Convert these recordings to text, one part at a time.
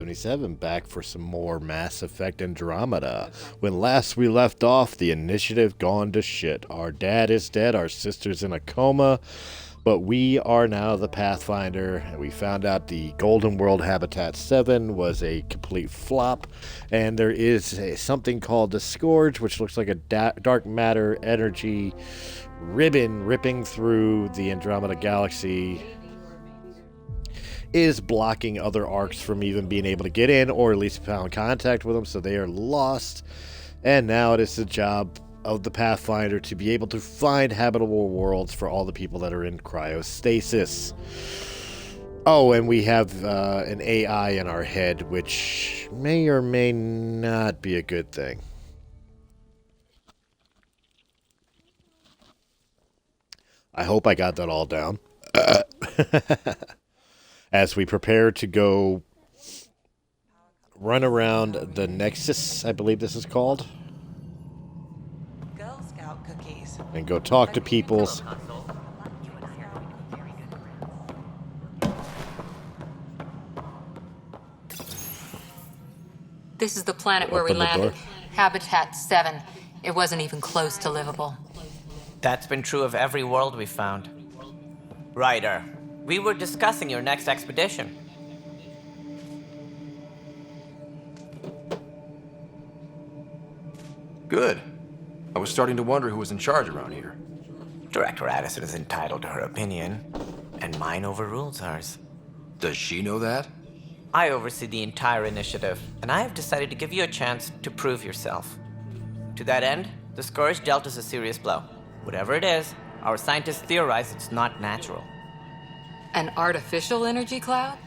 77 back for some more Mass Effect Andromeda. When last we left off, the initiative gone to shit. Our dad is dead, our sister's in a coma, but we are now the Pathfinder, and we found out the Golden World Habitat 7 was a complete flop, and there is something called the Scourge, which looks like a dark matter energy ribbon ripping through the Andromeda Galaxy, is blocking other arcs from even being able to get in, or at least found contact with them, so they are lost. And now it is the job of the Pathfinder to be able to find habitable worlds for all the people that are in cryostasis. Oh, and we have an AI in our head, which may or may not be a good thing. I hope I got that all down. As we prepare to go run around the Nexus, I believe this is called, Girl Scout cookies. and go talk to peoples. This is the planet where we Open the landed. door. Habitat 7. It wasn't even close to livable. That's been true of every world we found. Ryder, we were discussing your next expedition. Good. I was starting to wonder who was in charge around here. Director Addison is entitled to her opinion, and mine overrules hers. Does she know that? I oversee the entire initiative, and I have decided to give you a chance to prove yourself. To that end, the Scourge dealt us a serious blow. Whatever it is, our scientists theorize it's not natural. An artificial energy cloud?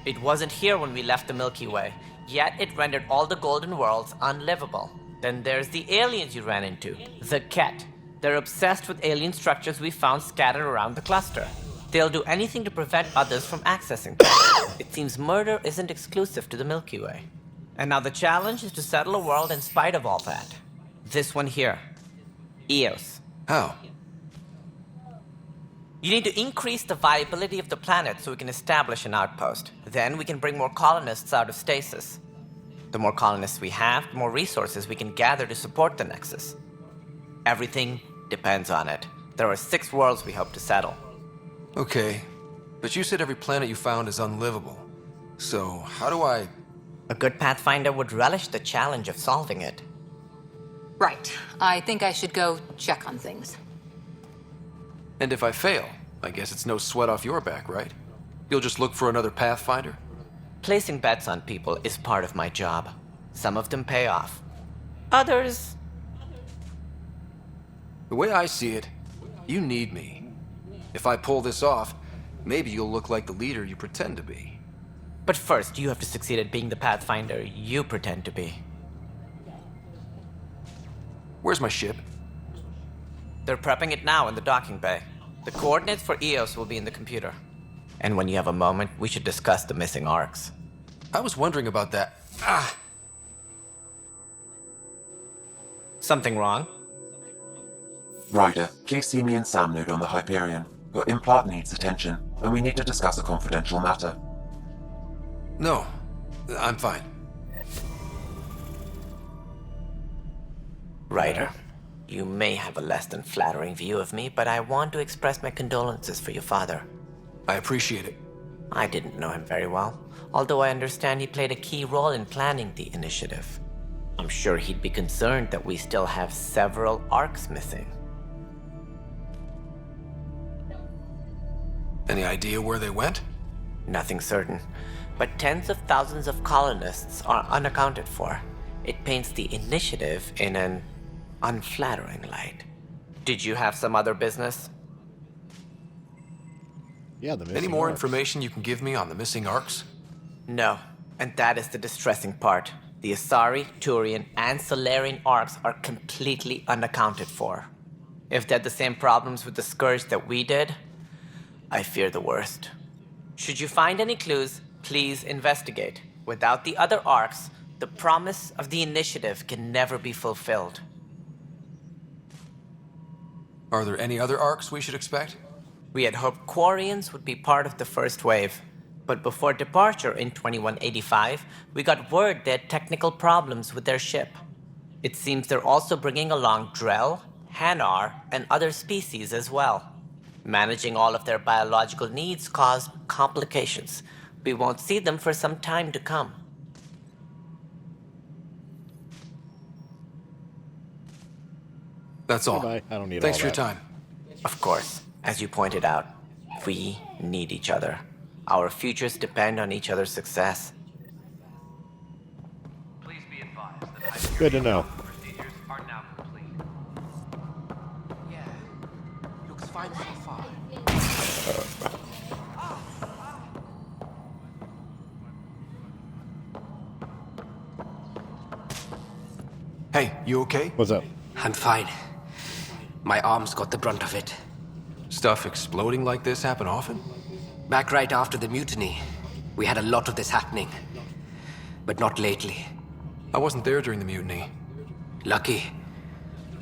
It wasn't here when we left the Milky Way, yet it rendered all the golden worlds unlivable. Then there's the aliens you ran into, the Ket. They're obsessed with alien structures we found scattered around the cluster. They'll do anything to prevent others from accessing them. It seems murder isn't exclusive to the Milky Way. And now the challenge is to settle a world in spite of all that. This one here. Eos. How? You need to increase the viability of the planet so we can establish an outpost. Then we can bring more colonists out of stasis. The more colonists we have, the more resources we can gather to support the Nexus. Everything depends on it. There are 6 worlds we hope to settle. Okay, but you said every planet you found is unlivable. So, how do I... A good Pathfinder would relish the challenge of solving it. Right. I think I should go check on things. And if I fail, I guess it's no sweat off your back, right? You'll just look for another Pathfinder? Placing bets on people is part of my job. Some of them pay off. Others... The way I see it, you need me. If I pull this off, maybe you'll look like the leader you pretend to be. But first, you have to succeed at being the Pathfinder you pretend to be. Where's my ship? They're prepping it now in the docking bay. The coordinates for Eos will be in the computer. And when you have a moment, we should discuss the missing arcs. I was wondering about that. Something wrong? Ryder, please see me and Sam Node on the Hyperion. Your implant needs attention, and we need to discuss a confidential matter. No, I'm fine. Ryder, you may have a less than flattering view of me, but I want to express my condolences for your father. I appreciate it. I didn't know him very well, although I understand he played a key role in planning the initiative. I'm sure he'd be concerned that we still have several arcs missing. Any idea where they went? Nothing certain, but tens of thousands of colonists are unaccounted for. It paints the initiative in an unflattering light. Did you have some other business? Yeah, the Any missing more arcs. information you can give me on the missing arcs? No, and that is the distressing part. The Asari, Turian, and Solarian arcs are completely unaccounted for. If they had the same problems with the Scourge that we did, I fear the worst. Should you find any clues, please investigate. Without the other arcs, the promise of the initiative can never be fulfilled. Are there any other arcs we should expect? We had hoped Quarians would be part of the first wave, But before departure in 2185, we got word they had technical problems with their ship. It seems they're also bringing along Drell, Hanar, and other species as well. Managing all of their biological needs caused complications. We won't see them for some time to come. That's all. Goodbye. I don't need Thanks all for your that. time. Of course, as you pointed out, we need each other. Our futures depend on each other's success. Please be advised that Hyperion Good to know. procedures are now complete. Yeah, looks fine so far. Hey, you okay? What's up? I'm fine. My arms got the brunt of it. Stuff exploding like this happen often? Back right after the mutiny, we had a lot of this happening. But not lately. I wasn't there during the mutiny. Lucky.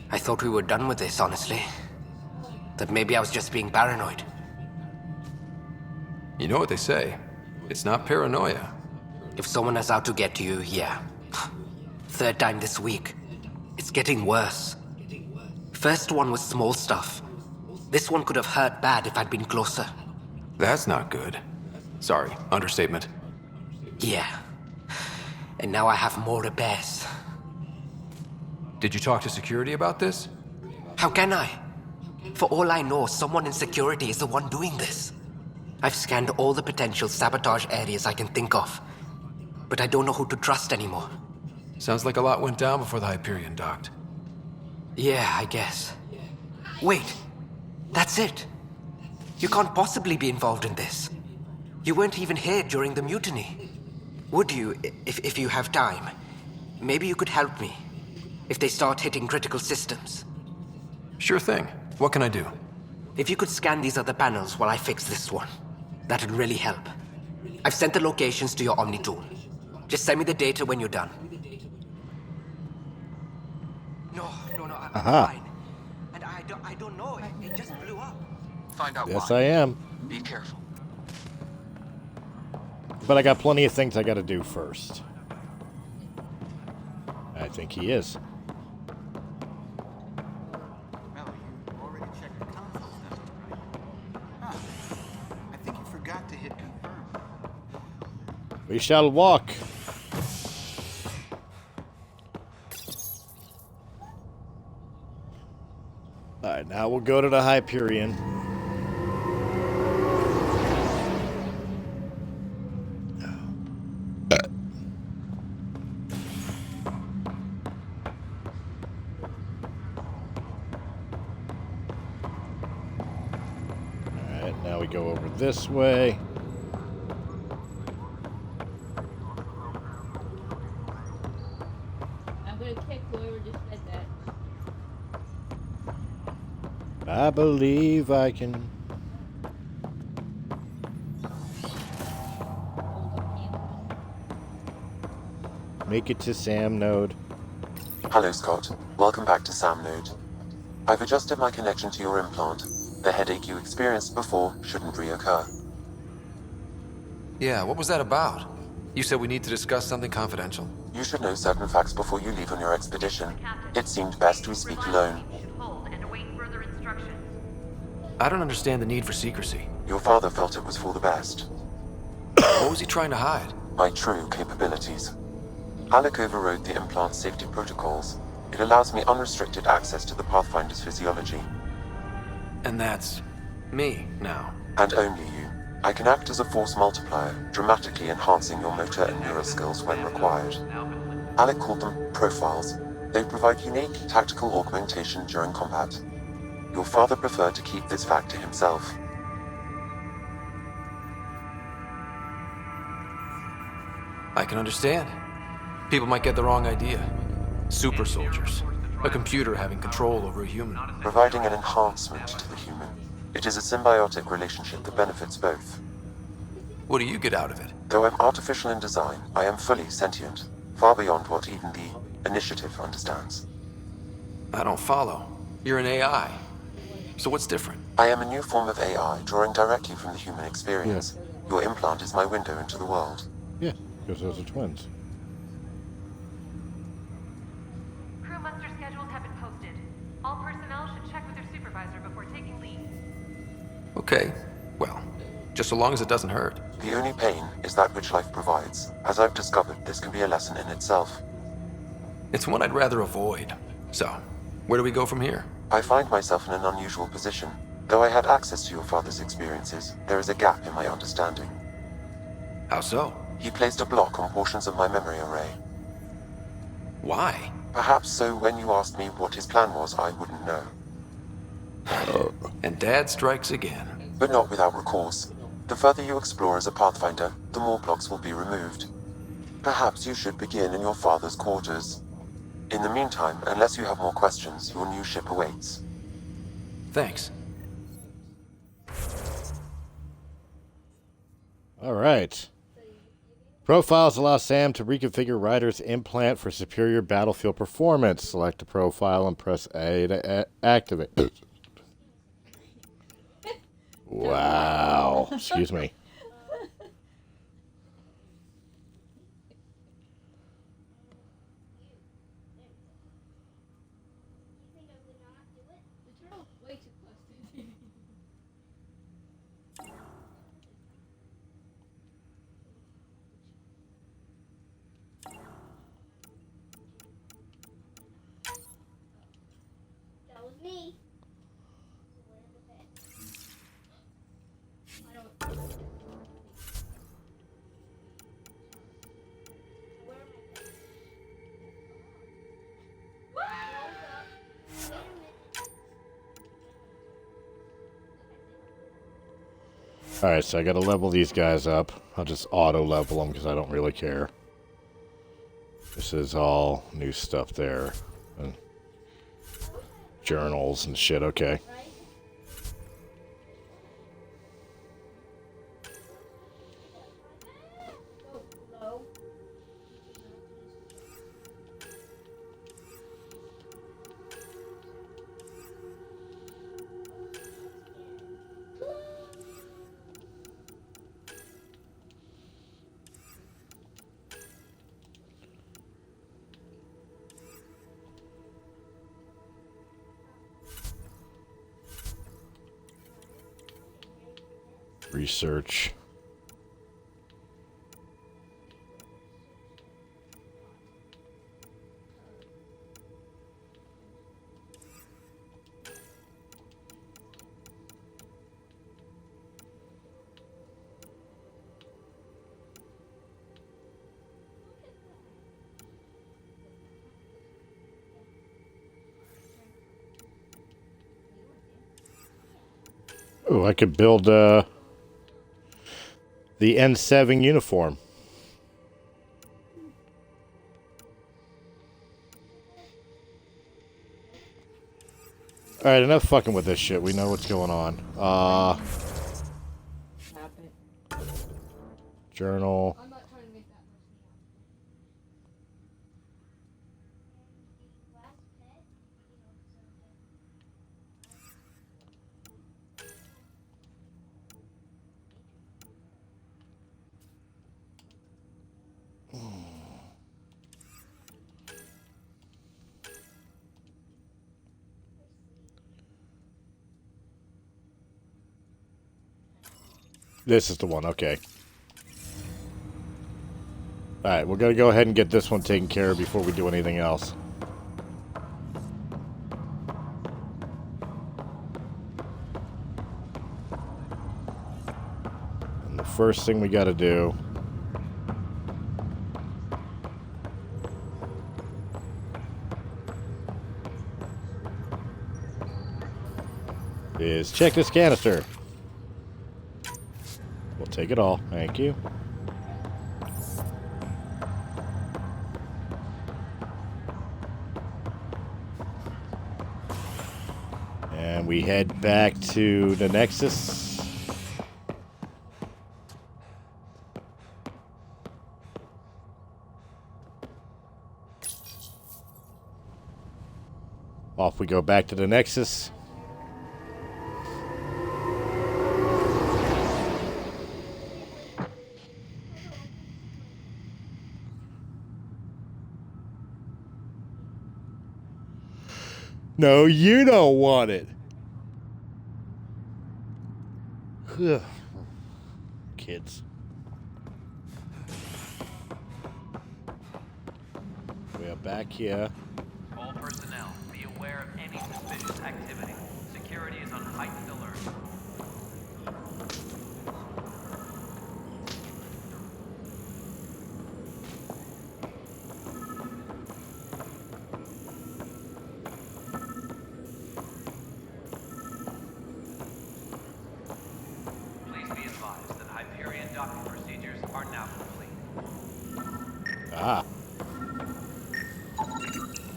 I thought we were done with this, honestly. That maybe I was just being paranoid. You know what they say. It's not paranoia. If someone is out to get you, yeah. Third time this week. It's getting worse. First one was small stuff. This one could have hurt bad if I'd been closer. That's not good. Sorry, understatement. Yeah. And now I have more repairs. Did you talk to security about this? How can I? For all I know, someone in security is the one doing this. I've scanned all the potential sabotage areas I can think of. But I don't know who to trust anymore. Sounds like a lot went down before the Hyperion docked. Yeah, I guess. Wait. That's it. You can't possibly be involved in this. You weren't even here during the mutiny. Would you, if you have time? Maybe you could help me. If they start hitting critical systems. Sure thing. What can I do? If you could scan these other panels while I fix this one, that'd really help. I've sent the locations to your Omni tool. Just send me the data when you're done. No, I'm fine. And I don't know. It just blew up. Find out Yes, why. I am. Be careful. But I got plenty of things I gotta do first. I think he is. Melly, you already checked the console system, right? Huh. I think you forgot to hit confirm. We shall walk. Alright, now we'll go to the Hyperion. Alright, now we go over this way. I'm gonna kick whoever just said that. I believe I can. Make it to Sam Node. Hello, Scott. Welcome back to Sam Node. I've adjusted my connection to your implant. The headache you experienced before shouldn't reoccur. Yeah, what was that about? You said we need to discuss something confidential. You should know certain facts before you leave on your expedition. It seemed best we speak alone. I don't understand the need for secrecy. Your father felt it was for the best. What was he trying to hide? My true capabilities. Alec overrode the implant's safety protocols. It allows me unrestricted access to the Pathfinder's physiology. And that's me now. And only you. I can act as a force multiplier, dramatically enhancing your motor and neural skills when required. Alec called them profiles. They provide unique tactical augmentation during combat. Your father preferred to keep this fact to himself. I can understand. People might get the wrong idea. Super soldiers. A computer having control over a human. Providing an enhancement to the human. It is a symbiotic relationship that benefits both. What do you get out of it? Though I'm artificial in design, I am fully sentient, far beyond what even the Initiative understands. I don't follow. You're an AI. So what's different? I am a new form of AI, drawing directly from the human experience. Your implant is my window into the world. Yeah, because those are twins. Crew muster schedules have been posted. All personnel should check with their supervisor before taking leave. Okay, well, just so long as it doesn't hurt. The only pain is that which life provides. As I've discovered, this can be a lesson in itself. It's one I'd rather avoid. So, where do we go from here? I find myself in an unusual position. Though I had access to your father's experiences, there is a gap in my understanding. How so? He placed a block on portions of my memory array. Why? Perhaps so when you asked me what his plan was, I wouldn't know. And Dad strikes again. But not without recourse. The further you explore as a Pathfinder, the more blocks will be removed. Perhaps you should begin in your father's quarters. In the meantime, unless you have more questions, your new ship awaits. Thanks. All right. Profiles allow Sam to reconfigure Ryder's implant for superior battlefield performance. Select a profile and press A to activate. Wow. Excuse me. Way too close to the TV. That was me. I don't. Where am All right, so I got to level these guys up. I'll just auto level them because I don't really care. This is all new stuff there. And journals and shit, okay. Research. Oh, I could build the N7 uniform. Alright, enough fucking with this shit. We know what's going on. Journal. I'm not trying to make that This is the one, okay. Alright, we're gonna go ahead and get this one taken care of before we do anything else. And the first thing we gotta do is check this canister. We'll take it all. Thank you. And we head back to the Nexus. Off we go back to the Nexus. No, you don't want it. Kids. We are back here. All personnel, be aware of any suspicious activity. Security is on heightened alert. Please be advised that Hyperion docking procedures are now complete. Ah.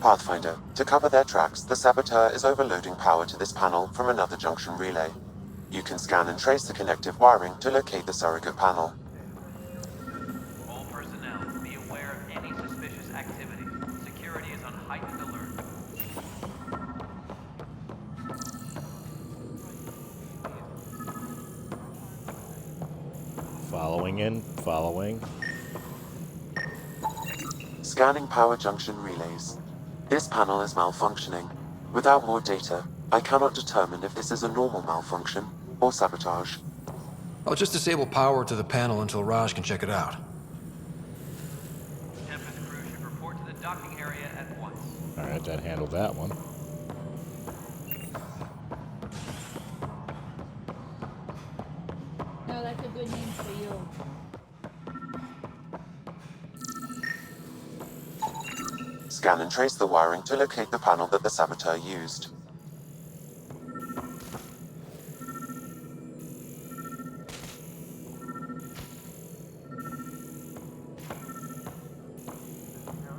Pathfinder, to cover their tracks, the saboteur is overloading power to this panel from another junction relay. You can scan and trace the connective wiring to locate the surrogate panel. All personnel, be aware of any suspicious activity. Security is on heightened alert. Following. Scanning power junction relays. This panel is malfunctioning. Without more data, I cannot determine if this is a normal malfunction or sabotage. I'll just disable power to the panel until Raj can check it out. Tempest crew should report to the docking area at once. Alright, that handled that one. No, that's a good name for you. Scan and trace the wiring to locate the panel that the saboteur used.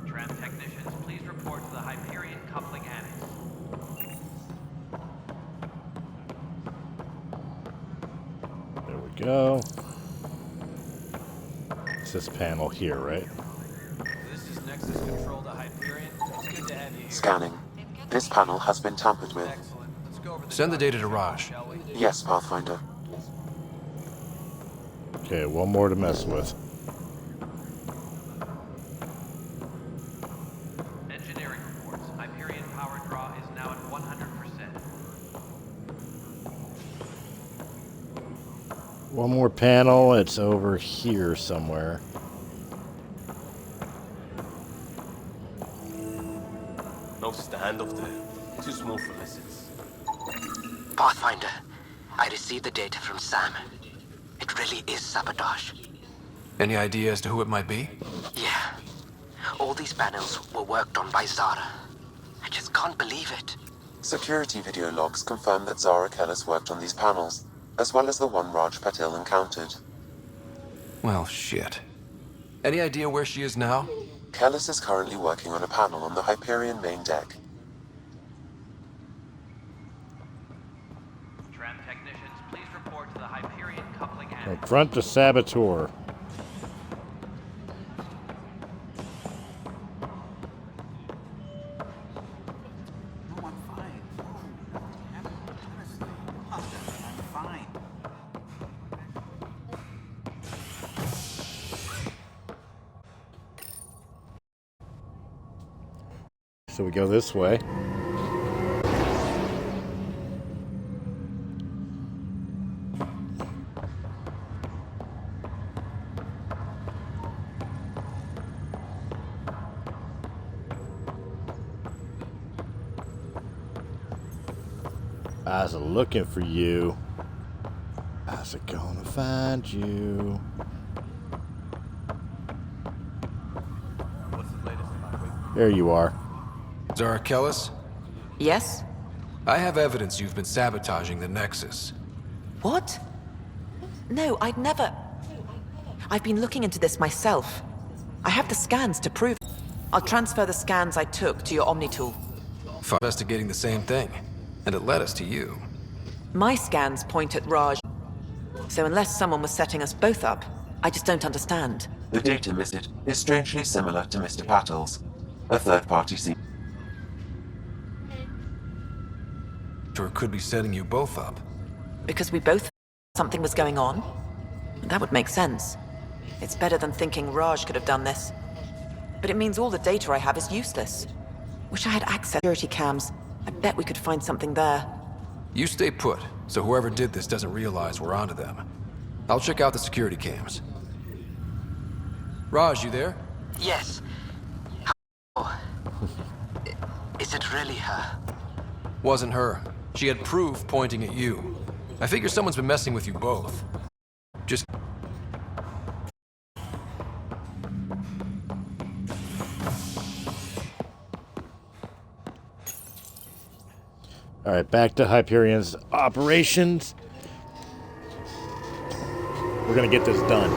Tram technicians, please report to the Hyperion coupling annex. There we go. It's this panel here, right? This is Nexus Control to Hyperion. It's good to have you here. Scanning. This panel has been tampered with. Excellent. Let's go over the Send the data to Raj. shall we? Yes, Pathfinder. Okay, one more to mess with. Engineering reports. Hyperion power draw is now at 100%. One more panel. It's over here somewhere. No standoff there. Too small for lessons. Pathfinder, I received the data from Sam. It really is sabotage. Any idea as to who it might be? Yeah. All these panels were worked on by Zara. I just can't believe it. Security video logs confirm that Zara Kellis worked on these panels, as well as the one Raj Patil encountered. Well, shit. Any idea where she is now? Kellis is currently working on a panel on the Hyperion main deck. Tram technicians, please report to the Hyperion coupling annex. Confront the saboteur. No, I'm fine. No, nothing happened. Honestly. I'm fine. So we go this way. I was looking for you. I was gonna find you. What's the latest about There you are. Zara Kellis? Yes? I have evidence you've been sabotaging the Nexus. What? No, I'd never. I've been looking into this myself. I have the scans to prove. I'll transfer the scans I took to your Omni tool. Investigating the same thing, and it led us to you. My scans point at Raj. So unless someone was setting us both up, I just don't understand. The data listed is strangely similar to Mr. Patil's. A third-party seems Or it could be setting you both up. Because we both something was going on? That would make sense. It's better than thinking Raj could have done this. But it means all the data I have is useless. Wish I had access to security cams. I bet we could find something there. You stay put, so whoever did this doesn't realize we're onto them. I'll check out the security cams. Raj, you there? Yes. Oh. Is it really her? Wasn't her. She had proof pointing at you. I figure someone's been messing with you both. Just... Alright, back to Hyperion's operations. We're gonna get this done.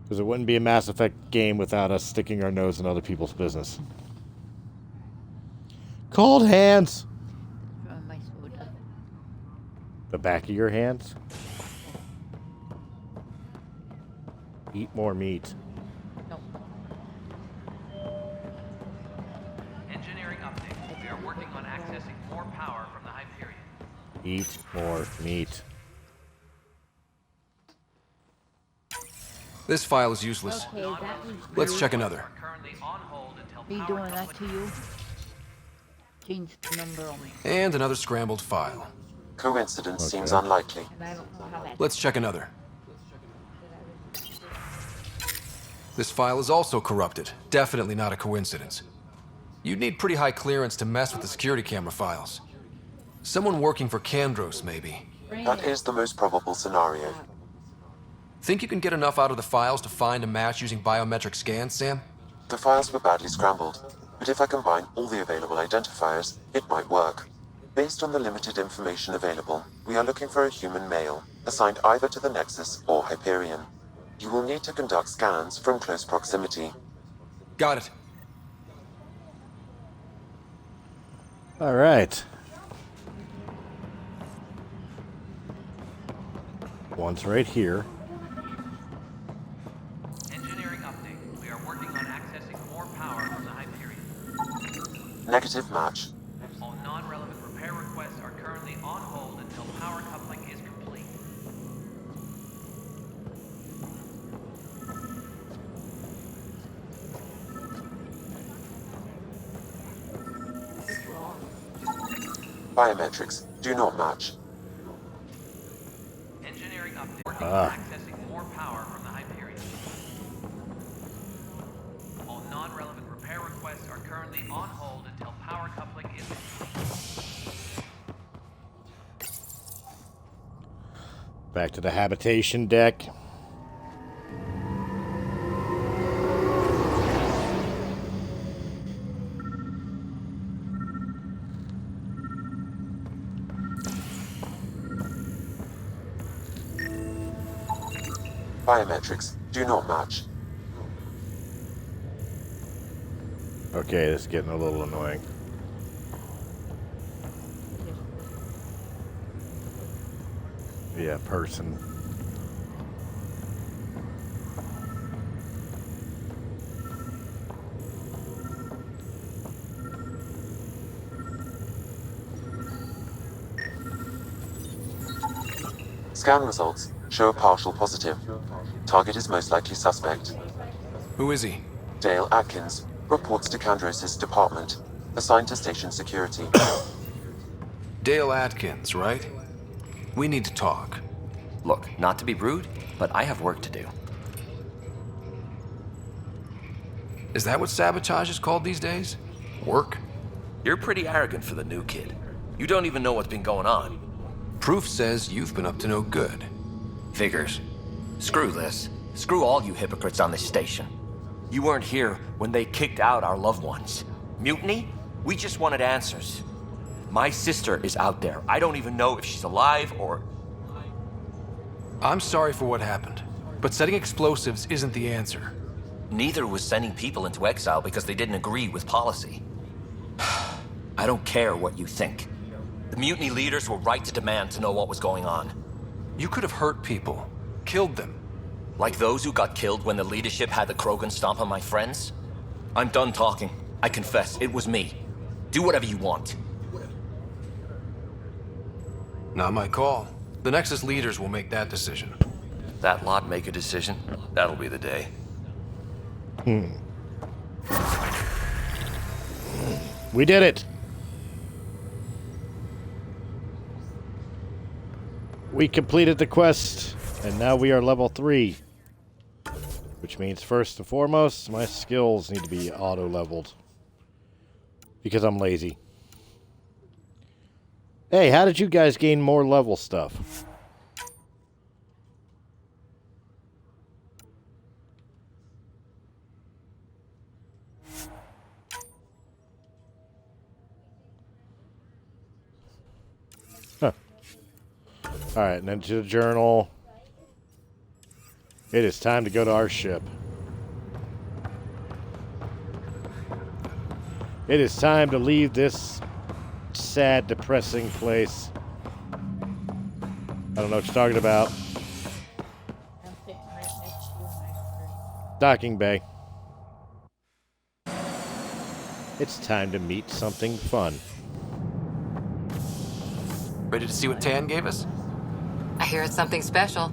Because it wouldn't be a Mass Effect game without us sticking our nose in other people's business. Cold hands! From my soda. The back of your hands? Eat more meat. No. Engineering update. We are working on accessing more power from the Hyperion. Eat more meat. This file is useless. Okay, that was Let's check another. Currently on hold until Be power doing that to you. Change the number on me. And another scrambled file. Coincidence seems unlikely. And I don't know how that. Let's check another. This file is also corrupted. Definitely not a coincidence. You'd need pretty high clearance to mess with the security camera files. Someone working for Kandros, maybe. That is the most probable scenario. Think you can get enough out of the files to find a match using biometric scans, Sam? The files were badly scrambled, but if I combine all the available identifiers, it might work. Based on the limited information available, we are looking for a human male, assigned either to the Nexus or Hyperion. You will need to conduct scans from close proximity. Got it. Alright. One's right here. Engineering update. We are working on accessing more power from the Hyperion. Negative match. All non-relevant repair requests are currently on hold until power coupling is complete. Biometrics do not match. Engineering update. Working on accessing more power from the Hyperion. All non-relevant repair requests are currently on hold until power coupling is complete. Back to the habitation deck. Biometrics do not match. Okay, this is getting a little annoying. Yeah, person. Scan results show a partial positive. Target is most likely suspect. Who is he? Dale Atkins reports to Kandros' department, assigned to station security. Dale Atkins, right? We need to talk. Look, not to be rude, but I have work to do. Is that what sabotage is called these days? Work? You're pretty arrogant for the new kid. You don't even know what's been going on. Proof says you've been up to no good. Figures. Screw this. Screw all you hypocrites on this station. You weren't here when they kicked out our loved ones. Mutiny? We just wanted answers. My sister is out there. I don't even know if she's alive or... I'm sorry for what happened, but setting explosives isn't the answer. Neither was sending people into exile because they didn't agree with policy. I don't care what you think. The mutiny leaders were right to demand to know what was going on. You could have hurt people, killed them. Like those who got killed when the leadership had the Krogan stomp on my friends? I'm done talking. I confess, it was me. Do whatever you want. Not my call. The Nexus leaders will make that decision. That lot make a decision? That'll be the day. We did it! We completed the quest, and now we are level 3. Which means, first and foremost, my skills need to be auto-leveled. Because I'm lazy. Hey, how did you guys gain more level stuff? Huh. Alright, and then to the journal. It is time to go to our ship. It is time to leave this sad, depressing place. I don't know what you're talking about. I'm sitting right next to you, my friend. Docking bay. It's time to meet something fun. Ready to see what Tan gave us? I hear it's something special.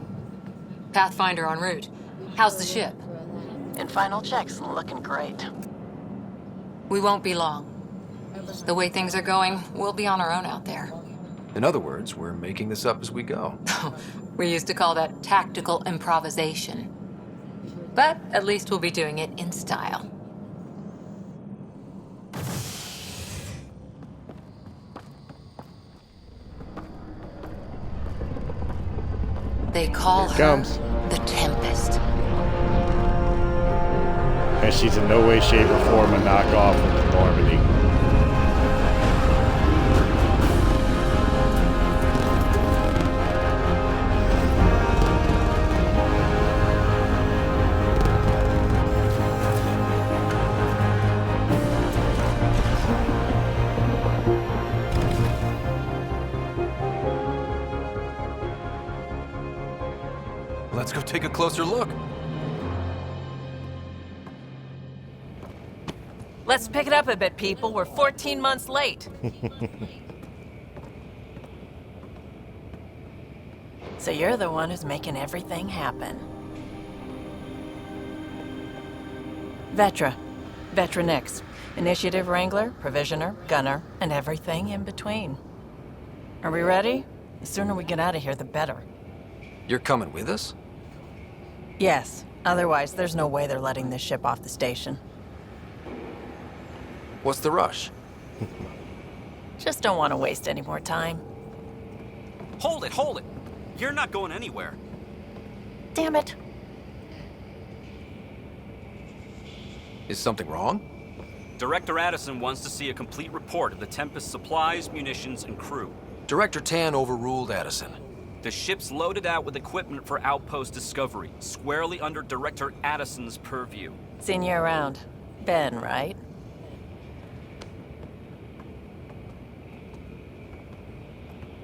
Pathfinder en route. How's the ship? In final checks, looking great. We won't be long. The way things are going, we'll be on our own out there. In other words, we're making this up as we go. We used to call that tactical improvisation. But at least we'll be doing it in style. They call her the Tempest. And she's in no way, shape, or form a knockoff of the Normandy. Let's go take a closer look. Let's pick it up a bit, people. We're 14 months late. So you're the one who's making everything happen. Vetra. Vetra Nix. Initiative Wrangler, Provisioner, Gunner, and everything in between. Are we ready? The sooner we get out of here, the better. You're coming with us? Yes. Otherwise, there's no way they're letting this ship off the station. What's the rush? Just don't want to waste any more time. Hold it, hold it! You're not going anywhere. Damn it. Is something wrong? Director Addison wants to see a complete report of the Tempest supplies, munitions, and crew. Director Tan overruled Addison. The ship's loaded out with equipment for outpost discovery, squarely under Director Addison's purview. Seen you around. Ben, right?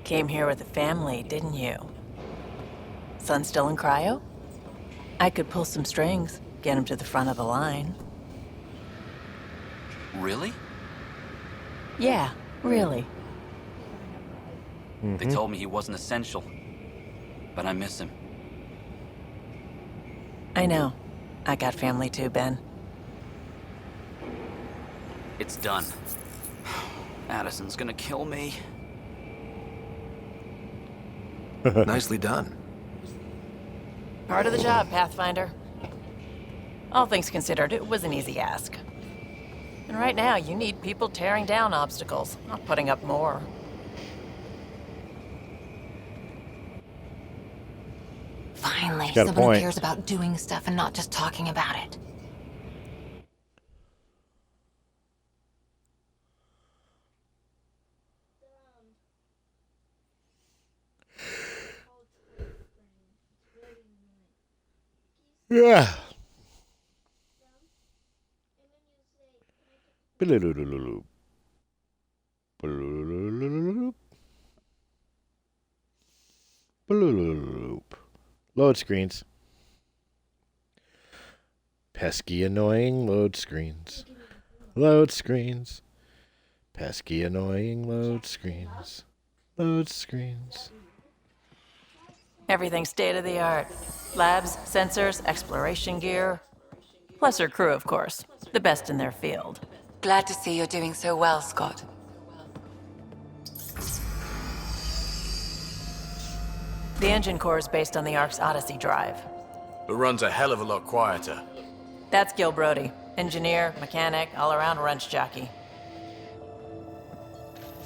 Came here with a family, didn't you? Son still in cryo? I could pull some strings, get him to the front of the line. Really? Yeah, really. They told me he wasn't essential, but I miss him. I know. I got family too, Ben. It's done. Addison's gonna kill me. Nicely done. Part of the job, Pathfinder. All things considered, it was an easy ask. And right now, you need people tearing down obstacles, not putting up more. Finally, got a someone who point. cares about doing stuff and not just talking about it. Yeah. Ba-lu-lu-lu-lu-lu. Ba-lu-lu-lu-lu-lu-lu. Ba-lu-lu-lu-lu-lu. Load screens. Pesky annoying load screens. Load screens. Pesky annoying load screens. Load screens. Everything's state of the art. Labs, sensors, exploration gear. Plus her crew, of course. The best in their field. Glad to see you're doing so well, Scott. The engine core is based on the Ark's Odyssey drive. It runs a hell of a lot quieter. That's Gil Brody. Engineer, mechanic, all-around wrench jockey.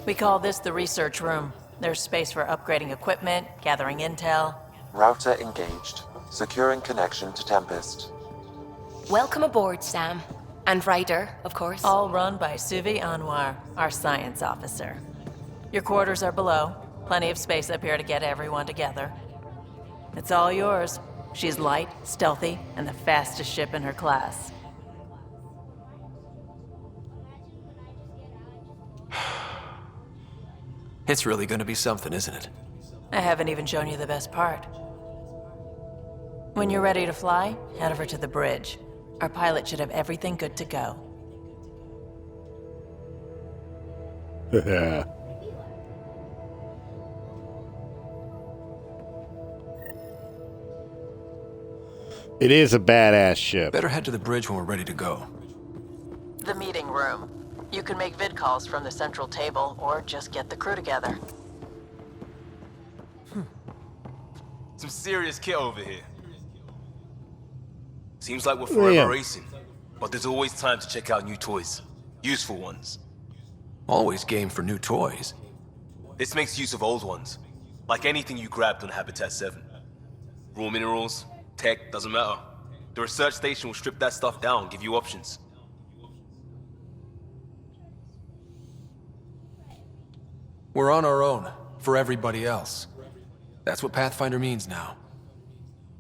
We call this the research room. There's space for upgrading equipment, gathering intel. Router engaged. Securing connection to Tempest. Welcome aboard, Sam. And Ryder, of course. All run by Suvi Anwar, our science officer. Your quarters are below. Plenty of space up here to get everyone together. It's all yours. She's light, stealthy, and the fastest ship in her class. It's really gonna be something, isn't it? I haven't even shown you the best part. When you're ready to fly, head over to the bridge. Our pilot should have everything good to go. It is a badass ship. Better head to the bridge when we're ready to go. The meeting room. You can make vid calls from the central table, or just get the crew together. Some serious kit over here. Seems like we're forever racing, but there's always time to check out new toys. Useful ones. Always game for new toys. This makes use of old ones, like anything you grabbed on Habitat 7. Raw minerals, tech, doesn't matter. The research station will strip that stuff down, give you options. We're on our own, for everybody else. That's what Pathfinder means now.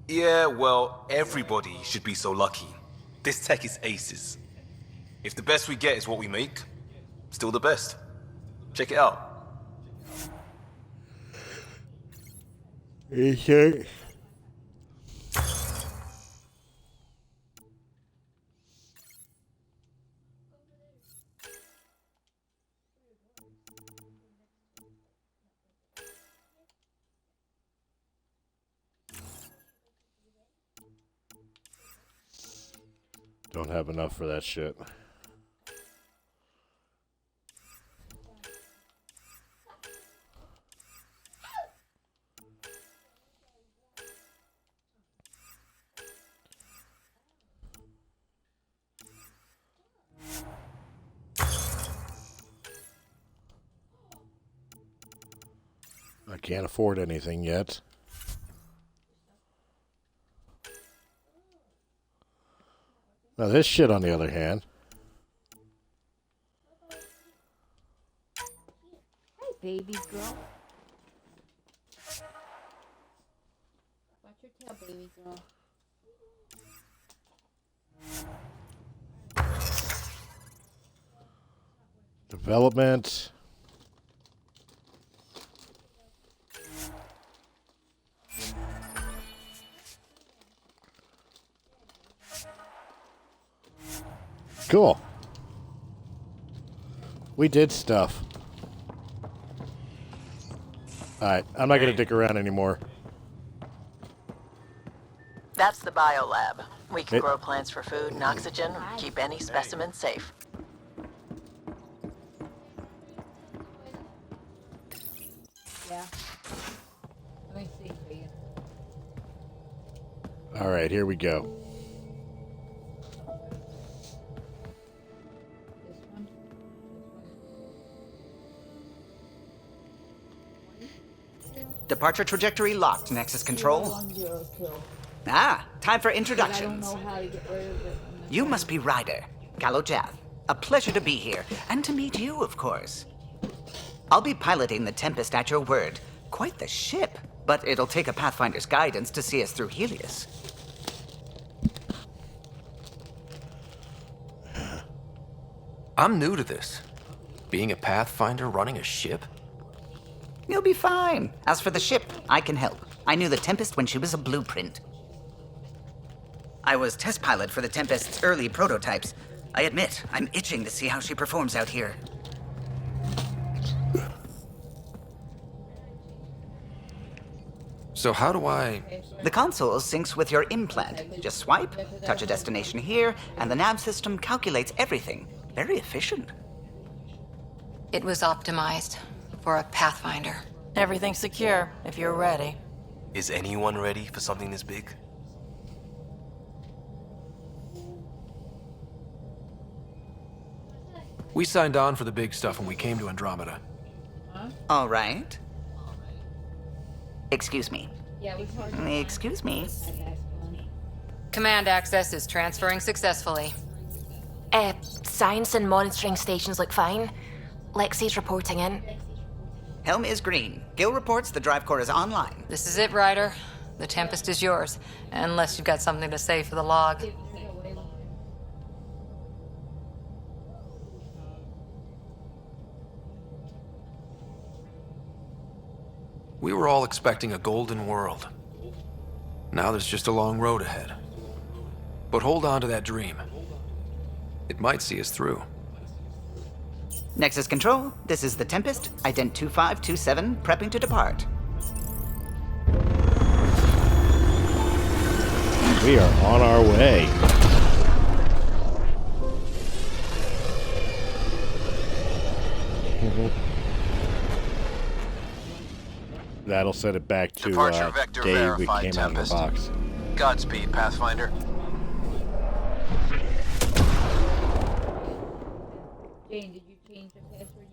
Yeah, well, everybody should be so lucky. This tech is aces. If the best we get is what we make, still the best. Check it out. Okay. Don't have enough for that shit. I can't afford anything yet. Now this shit, on the other hand. Hi, baby girl. Watch your tail, baby girl. Development. Cool. We did stuff. Alright, I'm not gonna dick around anymore. That's the biolab. We can grow plants for food and oxygen, keep any specimen safe. Yeah. Let me see for you. Alright, here we go. Departure trajectory locked, Nexus Control. Ah, time for introductions. I don't know how to get rid of it. You must be Ryder, Galojath. A pleasure to be here, and to meet you, of course. I'll be piloting the Tempest at your word. Quite the ship, but it'll take a Pathfinder's guidance to see us through Helios. I'm new to this. Being a Pathfinder running a ship? You'll be fine. As for the ship, I can help. I knew the Tempest when she was a blueprint. I was test pilot for the Tempest's early prototypes. I admit, I'm itching to see how she performs out here. So how do I... The console syncs with your implant. Just swipe, touch a destination here, and the nav system calculates everything. Very efficient. It was optimized for a Pathfinder. Everything's secure, if you're ready. Is anyone ready for something this big? We signed on for the big stuff when we came to Andromeda. All right. Excuse me. Yeah, Excuse me. Command access is transferring successfully. Science and monitoring stations look fine. Lexi's reporting in. Helm is green. Gil reports the drive core is online. This is it, Ryder. The Tempest is yours, unless you've got something to say for the log. We were all expecting a golden world. Now there's just a long road ahead. But hold on to that dream. It might see us through. Nexus Control, this is the Tempest, ident 2527, prepping to depart. We are on our way. That'll set it back to Departure vector day we verified, came out of the Tempest. box. Godspeed, Pathfinder. Jane, did you change the password?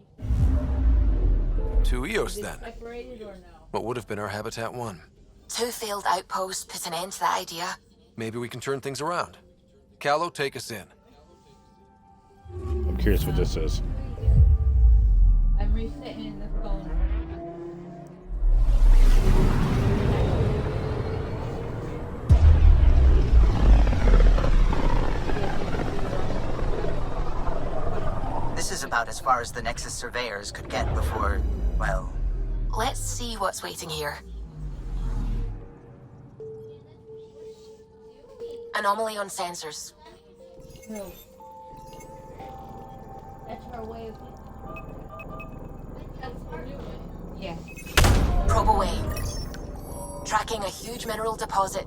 2 EOS Is it then. separated or no? What would have been our Habitat 1. 2 failed outposts put an end to that idea. Maybe we can turn things around. Callow, take us in. I'm curious what this is. I'm resetting the phone. This is about as far as the Nexus surveyors could get before, well... Let's see what's waiting here. Anomaly on sensors. No. That's our way of... That's our new way. Yeah. Probe away. Tracking a huge mineral deposit.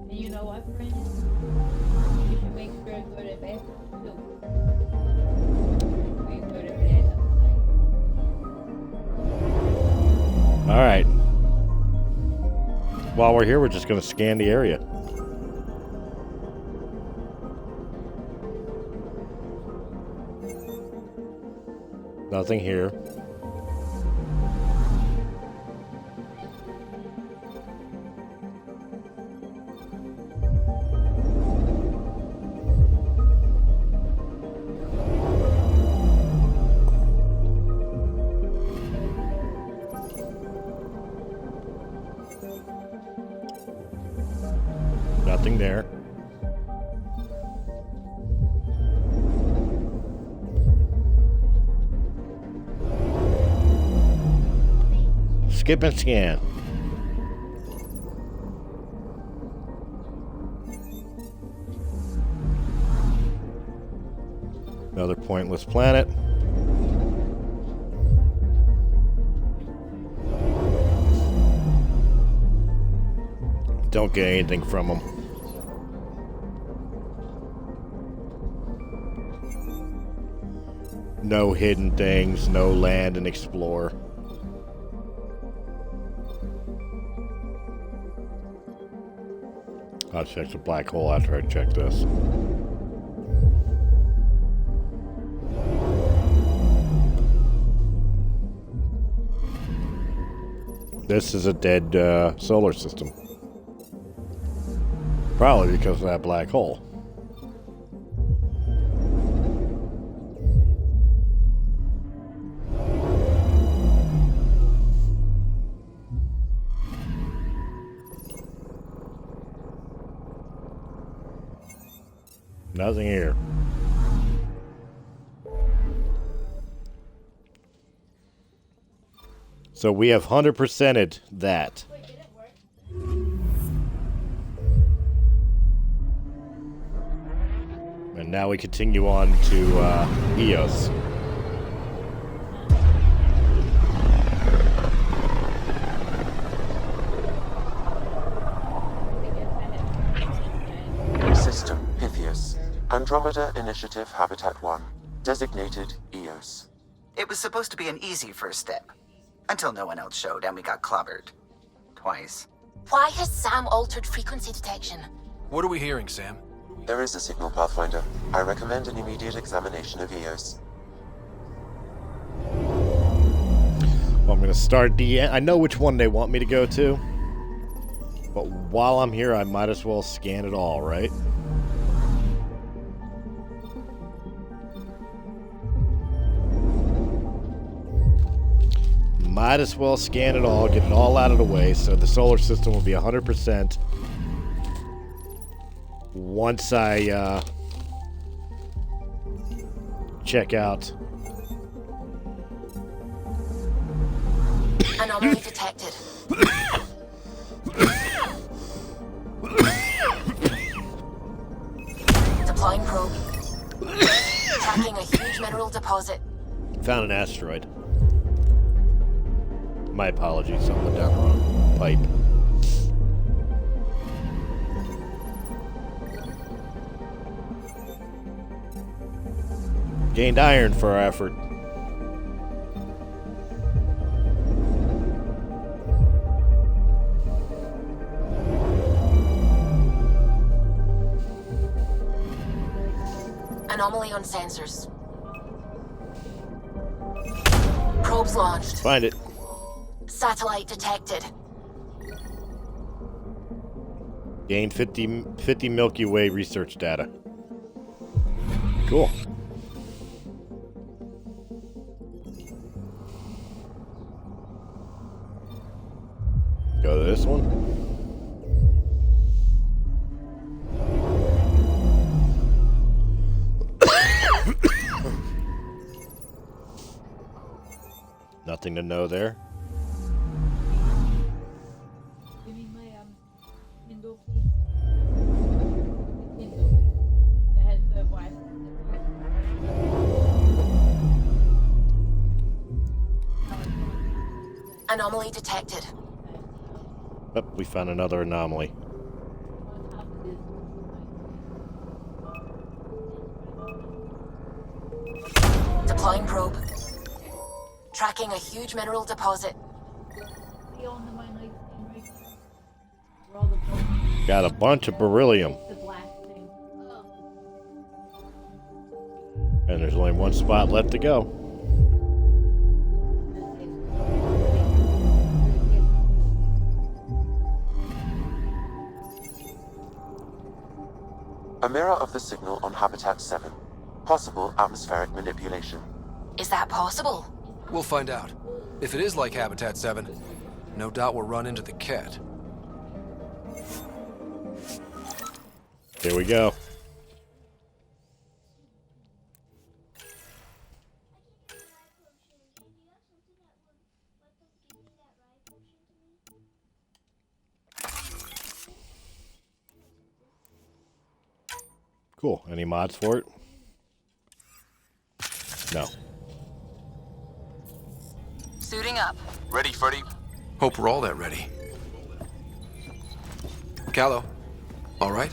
And you know what, friend? You should make sure to go to the bathroom too. Make sure to bed. All right. While we're here, we're just going to scan the area. Nothing here. Nothing there. Skip and scan. Another pointless planet. Don't get anything from them. No hidden things, no land and explore. I'll check the black hole after I check this. This is a dead solar system. Probably because of that black hole. Nothing here. So we have 100%ed that. And now we continue on to EOS. System Pythias. Andromeda Initiative Habitat 1. Designated EOS. It was supposed to be an easy first step. Until no one else showed and we got clobbered. Twice. Why has Sam altered frequency detection? What are we hearing, Sam? There is a signal, Pathfinder. I recommend an immediate examination of EOS. Well, I'm going to start I know which one they want me to go to. But while I'm here, I might as well scan it all, right? Might as well scan it all, get it all out of the way, so the solar system will be 100% once I check out. Anomaly detected. Deploying probe. Tracking a huge mineral deposit. Found an asteroid. My apologies, something went down the wrong pipe. Gained iron for our effort. Anomaly on sensors. Probes launched. Find it. Satellite detected. Gained 50 Milky Way research data. Cool. Go to this one. Nothing to know there. Give me my Kindle, please. Kindle. That has the Wi-Fi. Anomaly detected. Oh, we found another anomaly. Deploying probe. Tracking a huge mineral deposit. Got a bunch of beryllium. And there's only one spot left to go. A mirror of the signal on Habitat 7. Possible atmospheric manipulation. Is that possible? We'll find out. If it is like Habitat 7, no doubt we'll run into the cat. Here we go. Cool. Any mods for it? No. Suiting up. Ready, Freddy? Hope we're all that ready. Callow, all right?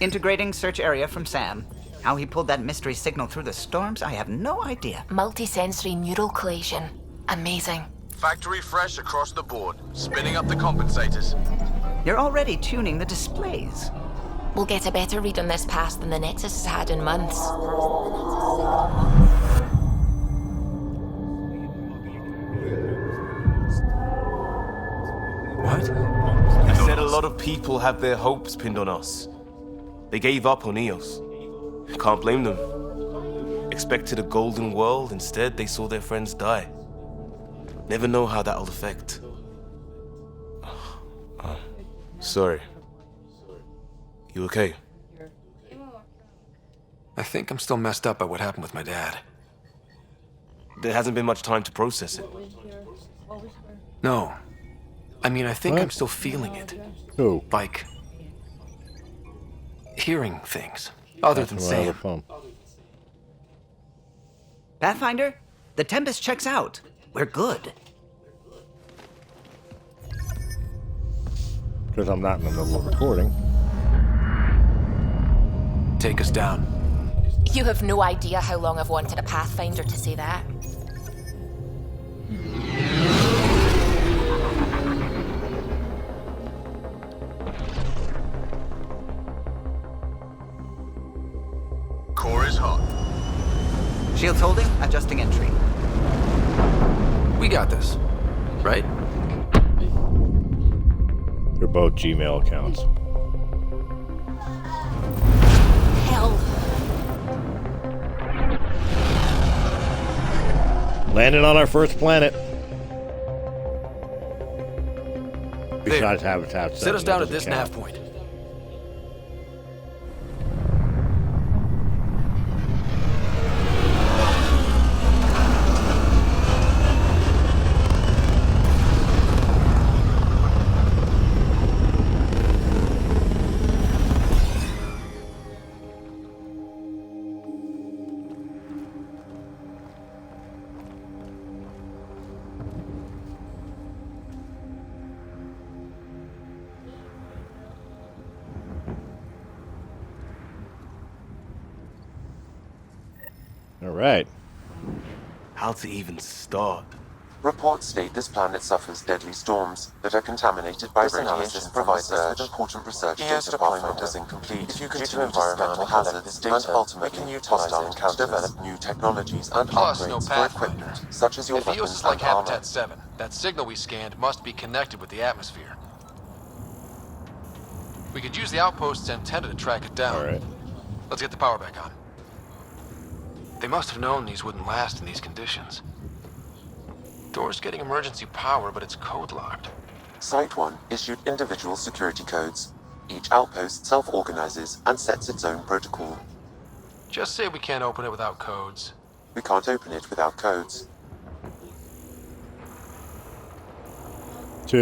Integrating search area from Sam. How he pulled that mystery signal through the storms, I have no idea. Multisensory neural collation. Amazing. Factory fresh across the board. Spinning up the compensators. You're already tuning the displays. We'll get a better read on this pass than the Nexus has had in months. What? I said a lot of people have their hopes pinned on us. They gave up on EOS. Can't blame them. Expected a golden world, instead they saw their friends die. Never know how that'll affect. Sorry. You okay? I think I'm still messed up by what happened with my dad. There hasn't been much time to process it. No. I mean, I think What? I'm still feeling it. Who? Like... hearing things. Other than Sam. Phone. Pathfinder, the Tempest checks out. We're good. Because I'm not in the middle of recording. Take us down. You have no idea how long I've wanted a Pathfinder to say that. Core is hot. Shields holding, adjusting entry. We got this. Right? They're both Gmail accounts. Hell. Landed on our first planet. Besides There. Habitat 7. Set us down that at this doesn't nav count. point. All right. How to even start? Reports state this planet suffers deadly storms that are contaminated by radiation provides us with important research data. Deployment is incomplete. If you continue environmental hazards and ultimately hostile encounters, develop new technologies and Plus, no upgrades for Pathfinder. equipment, such as your If EOS weapons is like and armor. Habitat 7, that signal we scanned must be connected with the atmosphere. We could use the outpost's antenna to track it down. All right. Let's get the power back on. They must have known these wouldn't last in these conditions. Door's getting emergency power, but it's code-locked. Site 1 issued individual security codes. Each outpost self-organizes and sets its own protocol. Just say we can't open it without codes. We can't open it without codes. Just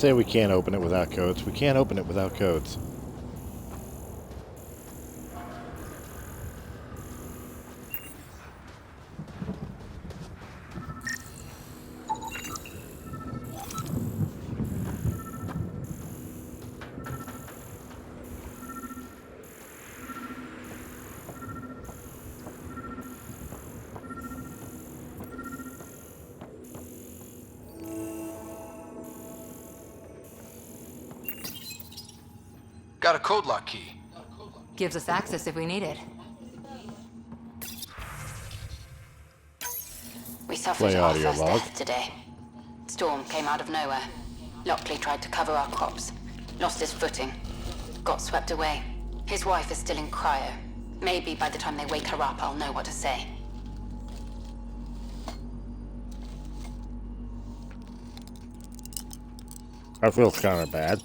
say we can't open it without codes. We can't open it without codes. Got a code lock key. Gives us access if we need it. We suffered Play our audio first log. death today. Storm came out of nowhere. Lockley tried to cover our crops. Lost his footing. Got swept away. His wife is still in cryo. Maybe by the time they wake her up, I'll know what to say. That feels kind of bad.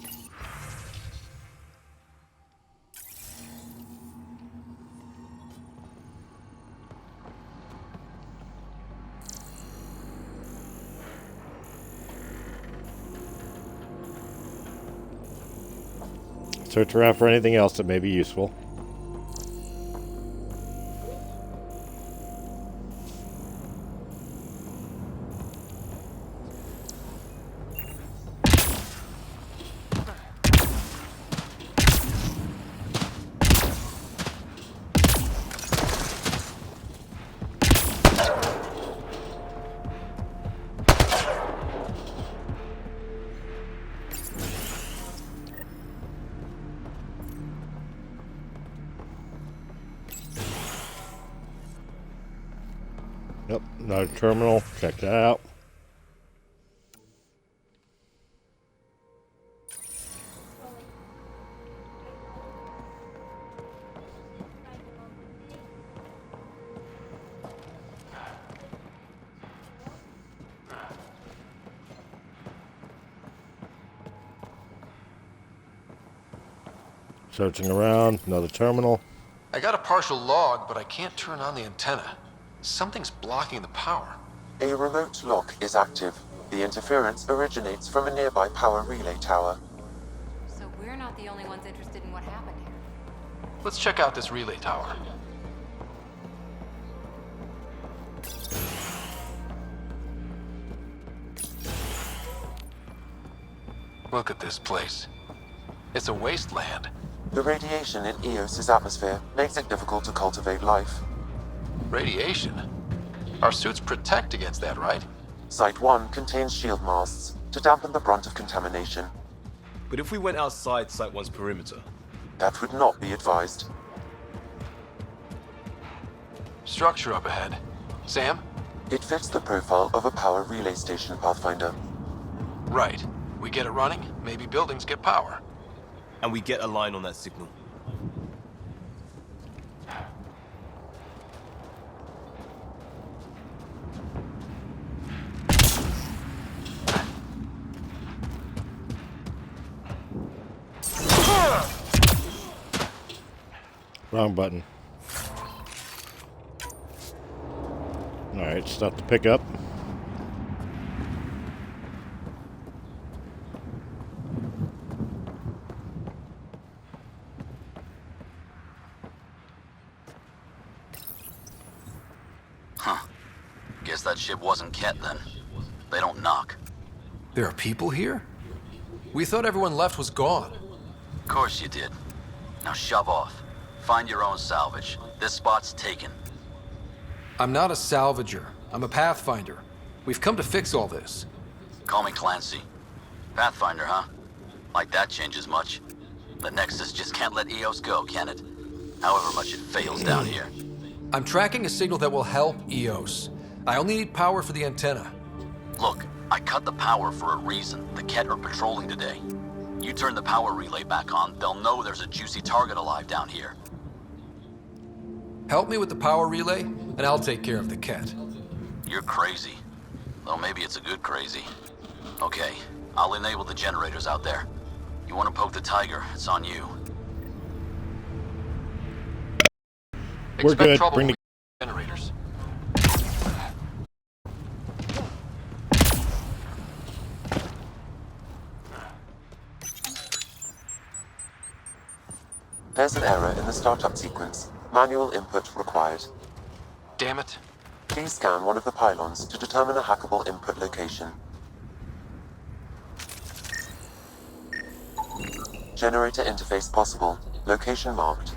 Search around for anything else that may be useful. Yep, another terminal. Check that out. Searching around, another terminal. I got a partial log, but I can't turn on the antenna. Something's blocking the power. A remote lock is active. The interference originates from a nearby power relay tower. So we're not the only ones interested in what happened here. Let's check out this relay tower. Look at this place. It's a wasteland. The radiation in Eos's atmosphere makes it difficult to cultivate life. Radiation? Our suits protect against that, right? Site 1 contains shield masts to dampen the brunt of contamination. But if we went outside Site 1's perimeter? That would not be advised. Structure up ahead. Sam? It fits the profile of a power relay station, Pathfinder. Right. We get it running, maybe buildings get power. And we get a line on that signal. Wrong button. Alright, stuff to pick up. Huh. Guess that ship wasn't Ket then. They don't knock. There are people here? We thought everyone left was gone. Of course you did. Now shove off. Find your own salvage. This spot's taken. I'm not a salvager. I'm a Pathfinder. We've come to fix all this. Call me Clancy. Pathfinder, huh? Like that changes much. The Nexus just can't let Eos go, can it? However much it fails down here. I'm tracking a signal that will help Eos. I only need power for the antenna. Look, I cut the power for a reason. The Ket are patrolling today. You turn the power relay back on, they'll know there's a juicy target alive down here. Help me with the power relay, and I'll take care of the Ket. You're crazy. Though maybe it's a good crazy. Okay, I'll enable the generators out there. You want to poke the tiger, it's on you. We're good. Bring the generators. There's an error in the startup sequence. Manual input required. Damn it. Please scan one of the pylons to determine a hackable input location. Generator interface possible. Location marked.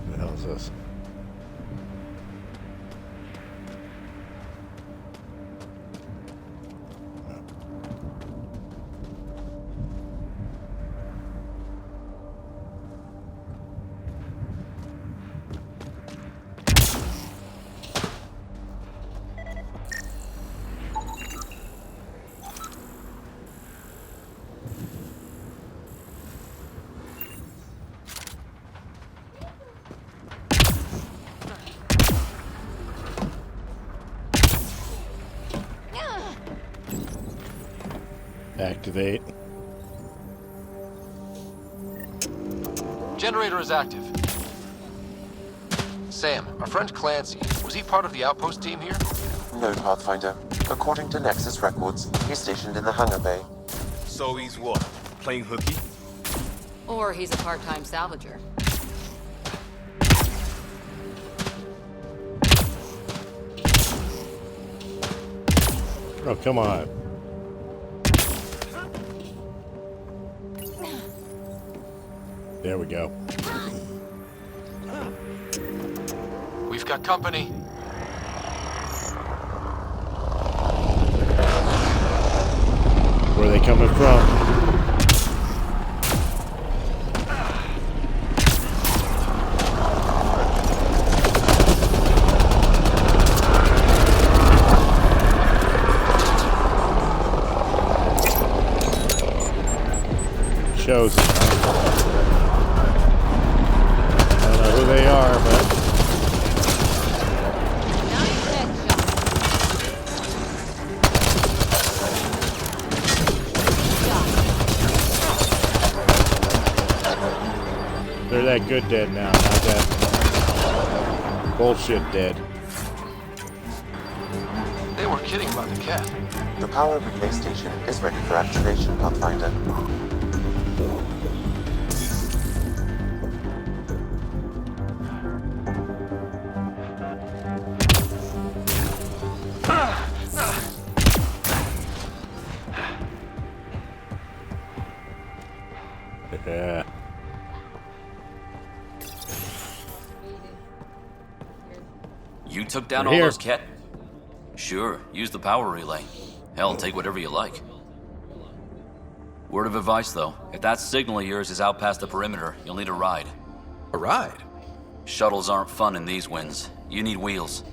What the hell is this? Activate. Generator is active. Sam, our friend Clancy, was he part of the outpost team here? No, Pathfinder. According to Nexus records, he's stationed in the hangar bay. So he's what? Playing hooky? Or he's a part-time salvager. Oh, come on. There we go. We've got company. Where are they coming from? Shows. I don't know who they are, but they're that good dead now, not that bullshit dead. They were kidding about the cat. The power relay station is ready for activation, Pathfinder. Yeah. You took down We're all here. those cat? Sure, use the power relay. Hell, take whatever you like. Word of advice, though. If that signal of yours is out past the perimeter, you'll need a ride. A ride? Shuttles aren't fun in these winds. You need wheels.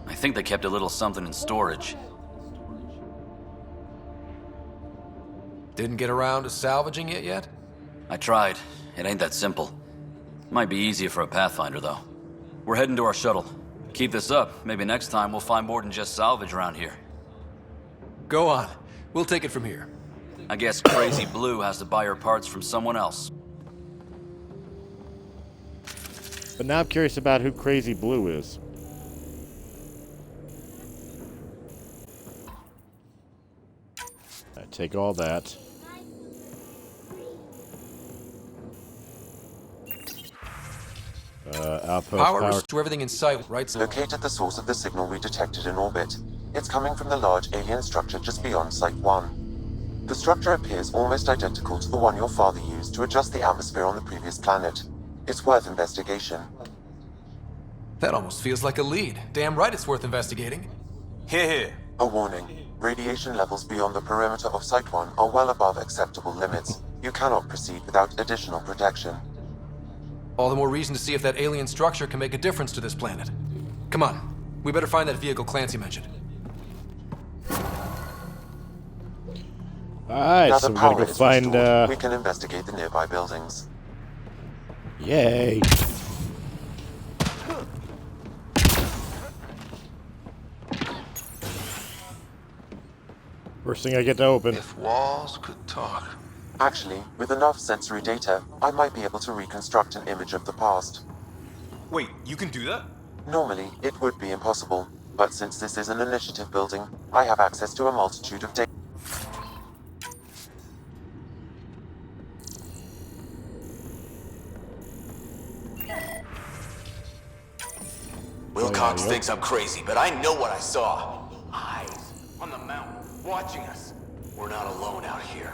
I think they kept a little something in storage. Didn't get around to salvaging it yet? I tried. It ain't that simple. Might be easier for a Pathfinder, though. We're heading to our shuttle. Keep this up. Maybe next time we'll find more than just salvage around here. Go on. We'll take it from here. I guess Crazy Blue has to buy her parts from someone else. But now I'm curious about who Crazy Blue is. I take all that. Outpost Power power. To everything in sight, right? Located the source of the signal we detected in orbit. It's coming from the large alien structure just beyond Site 1. The structure appears almost identical to the one your father used to adjust the atmosphere on the previous planet. It's worth investigation. That almost feels like a lead. Damn right it's worth investigating. Here. A warning. Radiation levels beyond the perimeter of Site 1 are well above acceptable limits. You cannot proceed without additional protection. All the more reason to see if that alien structure can make a difference to this planet. Come on. We better find that vehicle Clancy mentioned. Alright, Now so the we're gonna power go is find, restored, we can investigate the nearby buildings. Yay. First thing I get to open. If walls could talk. Actually, with enough sensory data, I might be able to reconstruct an image of the past. Wait, you can do that? Normally, it would be impossible, but since this is an initiative building, I have access to a multitude of data. Wilcox thinks I'm crazy, but I know what I saw. Eyes on the mountain, watching us. We're not alone out here.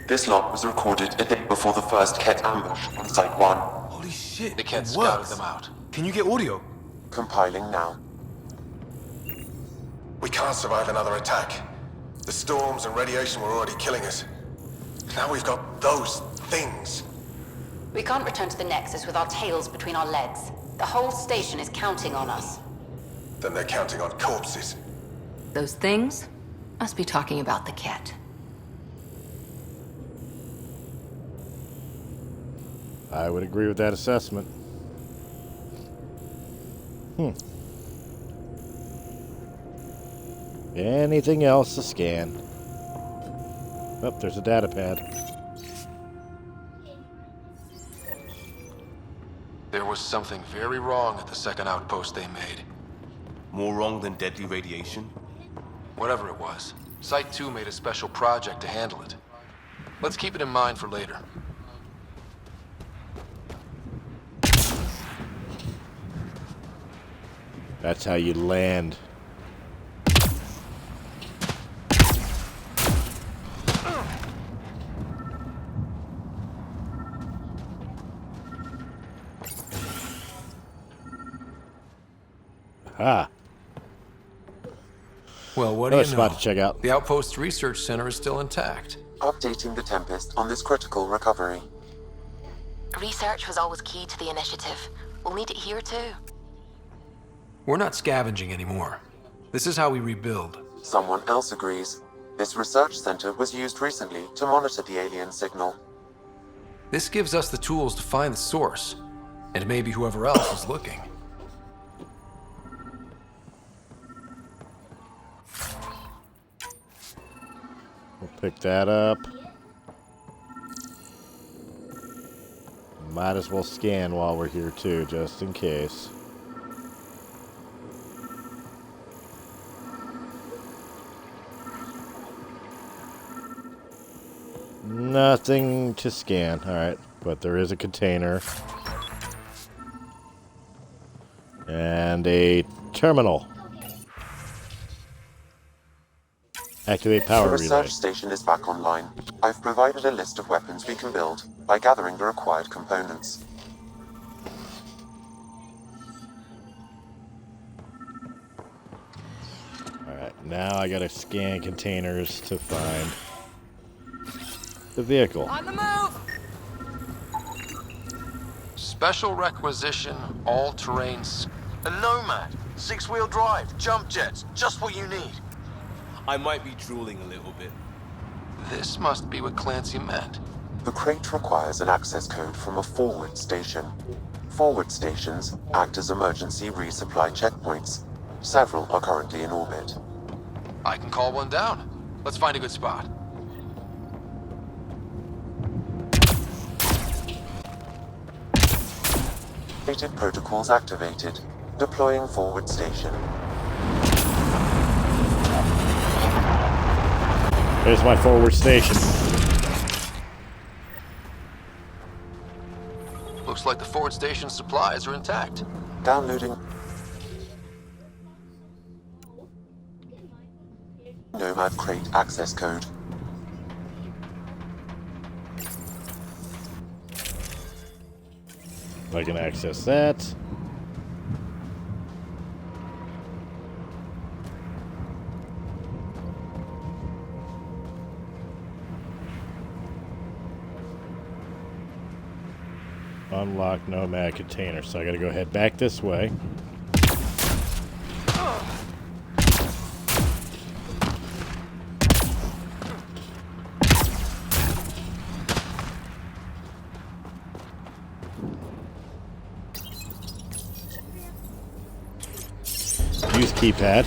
This log was recorded a day before the first Ket ambush on Site 1. Holy shit, the Ket scouted them out. Can you get audio? Compiling now. We can't survive another attack. The storms and radiation were already killing us. Now we've got those things. We can't return to the Nexus with our tails between our legs. The whole station is counting on us. Then they're counting on corpses. Those things must be talking about the cat. I would agree with that assessment. Anything else to scan? Oh, there's a data pad. There was something very wrong at the second outpost they made. More wrong than deadly radiation? Whatever it was, Site 2 made a special project to handle it. Let's keep it in mind for later. That's how you land. Ah. Well, what do Another you know? spot to check out. The Outpost Research Center is still intact. Updating the Tempest on this critical recovery. Research was always key to the initiative. We'll need it here too. We're not scavenging anymore. This is how we rebuild. Someone else agrees. This research center was used recently to monitor the alien signal. This gives us the tools to find the source, and maybe whoever else is looking. We'll pick that up. might as well scan while we're here too, just in case. Nothing to scan. Alright, but there is a container. And a terminal. Activate power The relay. research station is back online. I've provided a list of weapons we can build by gathering the required components. Alright, now I gotta scan containers to find the vehicle. On the move! Special requisition, all-terrain... A Nomad, 6-wheel drive, jump jets, just what you need. I might be drooling a little bit. This must be what Clancy meant. The crate requires an access code from a forward station. Forward stations act as emergency resupply checkpoints. Several are currently in orbit. I can call one down. Let's find a good spot. Stated protocols activated. Deploying forward station. There's my forward station. Looks like the forward station supplies are intact. Downloading. Nomad crate access code. I can access that. Unlock Nomad container, so I gotta go head back this way. Use keypad.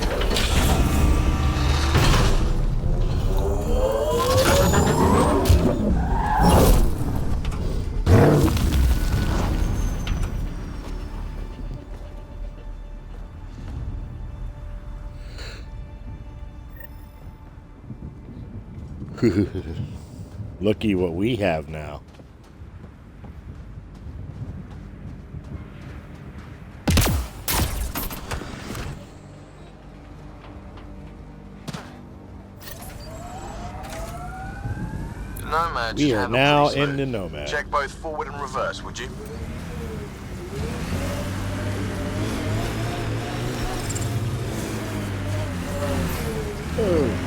Looky what we have now. Nomad We should are handle now pretty in smooth. the Nomad. Check both forward and reverse, would you? Oh.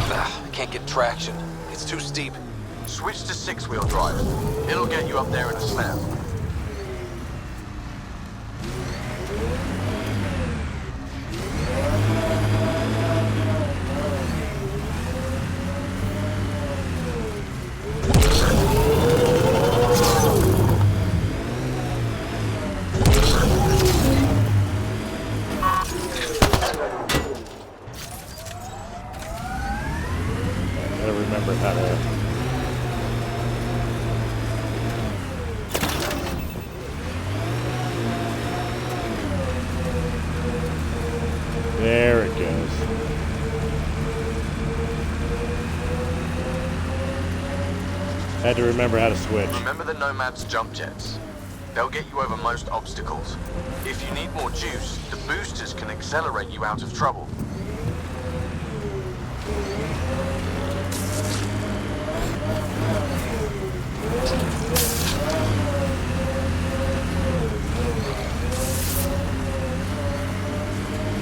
I can't get traction. It's too steep. Switch to 6-wheel drive. It'll get you up there in a snap. I gotta remember how to... There it goes. Had to remember how to switch. Remember the Nomad's jump jets. They'll get you over most obstacles. If you need more juice, the boosters can accelerate you out of trouble.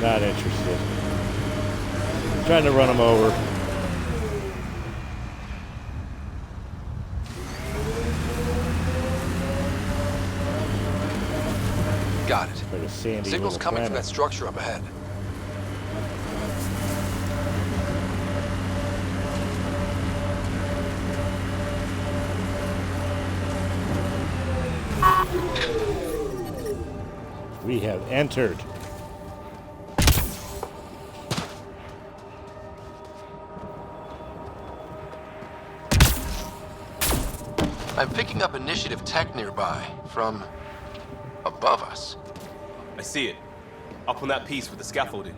Not interested. Trying to run them over. Got it. Like a sandy Signal's little coming from planet. that structure up ahead. We have entered. I'm picking up initiative tech nearby, from above us. I see it. Up on that piece with the scaffolding.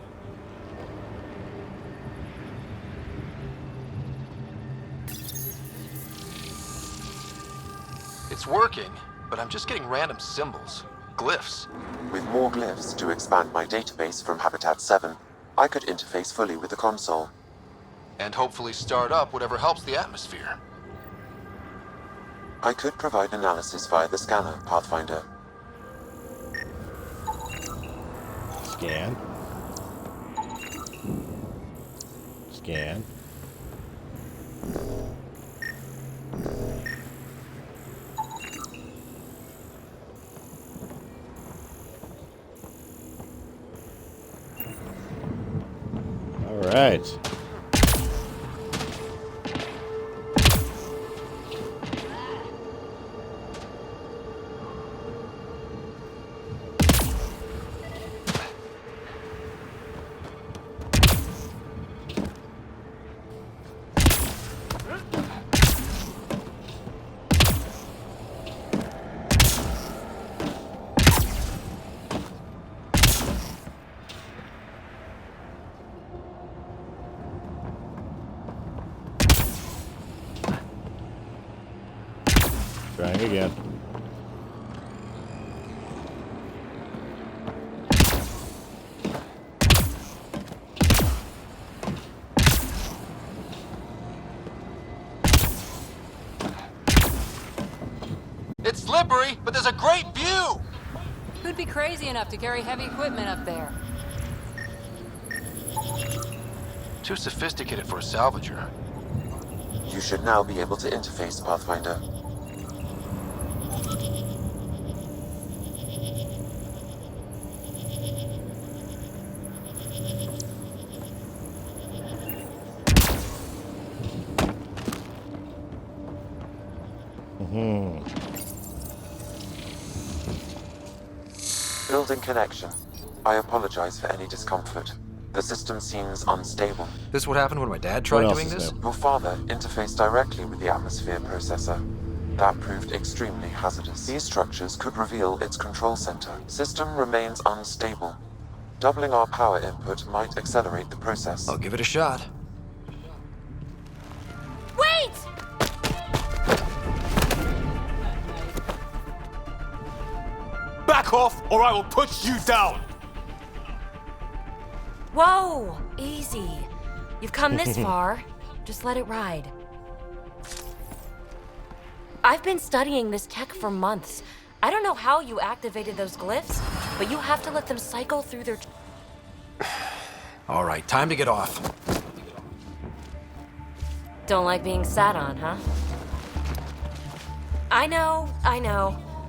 It's working, but I'm just getting random symbols. Glyphs. With more glyphs to expand my database from Habitat 7, I could interface fully with the console. And hopefully start up whatever helps the atmosphere. I could provide analysis via the scanner, Pathfinder. Scan. Scan. All right. Trying again. It's slippery, but there's a great view! Who'd be crazy enough to carry heavy equipment up there? Too sophisticated for a salvager. You should now be able to interface, Pathfinder. Building connection. I apologize for any discomfort. The system seems unstable. This what happened when my dad tried doing this? Your father interfaced directly with the atmosphere processor. That proved extremely hazardous. These structures could reveal its control center. System remains unstable. Doubling our power input might accelerate the process. I'll give it a shot. Wait! Back off, or I will push you down! Whoa! Easy. You've come this far. Just let it ride. I've been studying this tech for months. I don't know how you activated those glyphs, but you have to let them cycle through their... All right, time to get off. Don't like being sat on, huh? I know.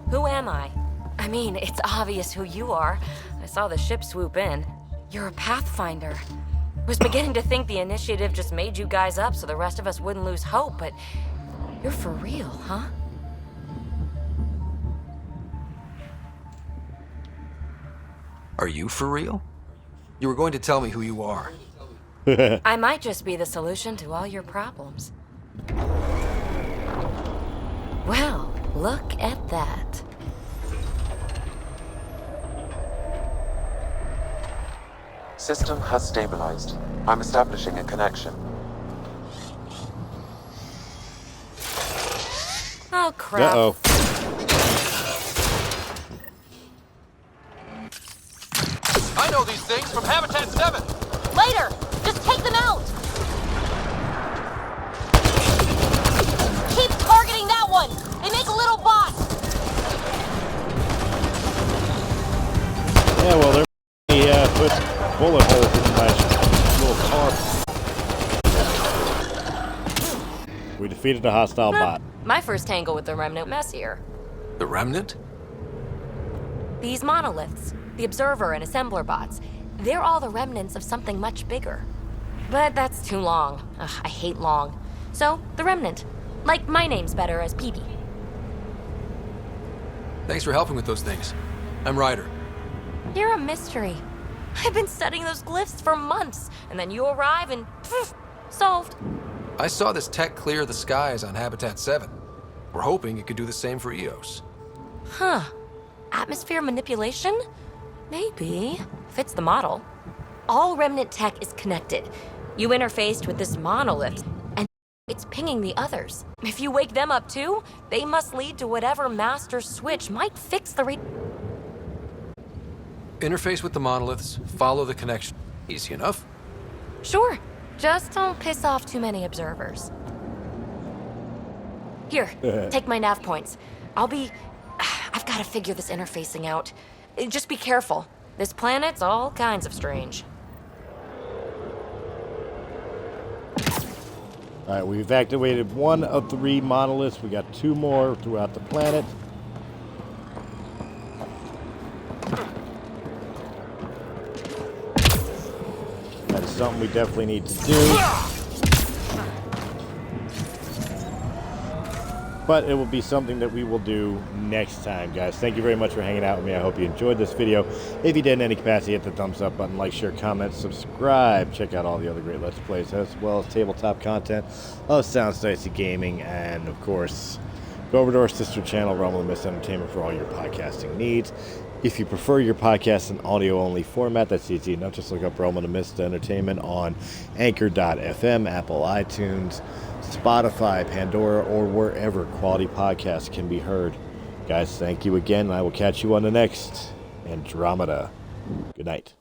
Who am I? I mean, it's obvious who you are. I saw the ship swoop in. You're a Pathfinder. Was beginning to think the initiative just made you guys up so the rest of us wouldn't lose hope, but you're for real, huh? Are you for real? You were going to tell me who you are. I might just be the solution to all your problems. Well, look at that. System has stabilized. I'm establishing a connection. Oh, crap. Uh-oh. I know these things from Habitat 7! Later! Just take them out! Keep targeting that one! They make little bots! Yeah, well, they're put bullet holes in my little car. We defeated a hostile bot. My first tangle with the Remnant messier. The Remnant? These monoliths, the Observer and Assembler bots, they're all the remnants of something much bigger. But that's too long. Ugh, I hate long. So, the Remnant. Like, my name's better as PB. Thanks for helping with those things. I'm Ryder. You're a mystery. I've been studying those glyphs for months, and then you arrive and poof, solved. I saw this tech clear the skies on Habitat 7. We're hoping it could do the same for EOS. Huh. Atmosphere manipulation? Maybe. Fits the model. All Remnant tech is connected. You interfaced with this monolith, and it's pinging the others. If you wake them up too, they must lead to whatever master switch might fix the Interface with the monoliths, follow the connection. Easy enough. Sure. Just don't piss off too many observers. Here, take my nav points. I've got to figure this interfacing out. Just be careful. This planet's all kinds of strange. Alright, we've activated 1 of 3 monoliths. We got 2 more throughout the planet. That is something we definitely need to do. But it will be something that we will do next time, guys. Thank you very much for hanging out with me. I hope you enjoyed this video. If you did in any capacity, hit the thumbs up button, like, share, comment, subscribe. Check out all the other great Let's Plays, as well as tabletop content of Sounds Dicey Gaming. And, of course, go over to our sister channel, Realm of the Mist Entertainment, for all your podcasting needs. If you prefer your podcast in audio-only format, that's easy enough. Just look up Realm of the Mist Entertainment on Anchor.fm, Apple iTunes, Spotify, Pandora, or wherever quality podcasts can be heard. Guys, thank you again. I will catch you on the next Andromeda. Good night.